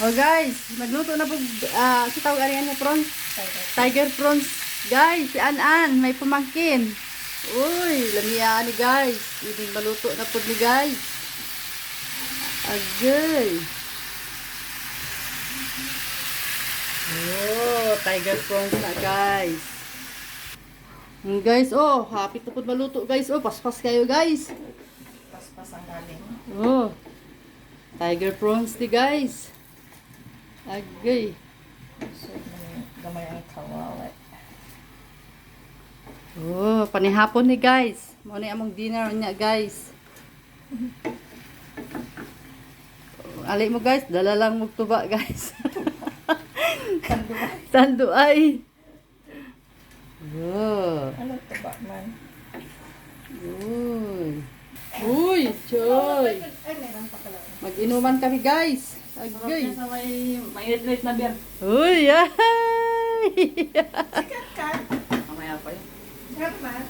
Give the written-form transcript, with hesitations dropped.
Oh guys, magluto na po sa tawag ariyan na prawns. Tiger prawns. Guys, si An-An, may pamangkin. Uy, lamiya ni guys. Hindi maluto na po ni guys. Agay. Oh, tiger prawns na guys. Guys, oh, happy to po maluto guys. Oh, paspas kayo guys. Paspas ang galing. Oh, tiger prawns di guys. Agay. So, gamay ang kawawa. Oh, panihapon ni guys. Mo ni among dinner niya guys. Ali mo guys, dala lang mo tuba guys. Tanduay. Oh. Ano ito ba man? Uy. Uy, choy. Ay, meron pa pala. Mag-inuman kami guys. Agay. Sa may init na beer. Uy, ay. Sikat ka. Mamaya pa yun. Sikat man.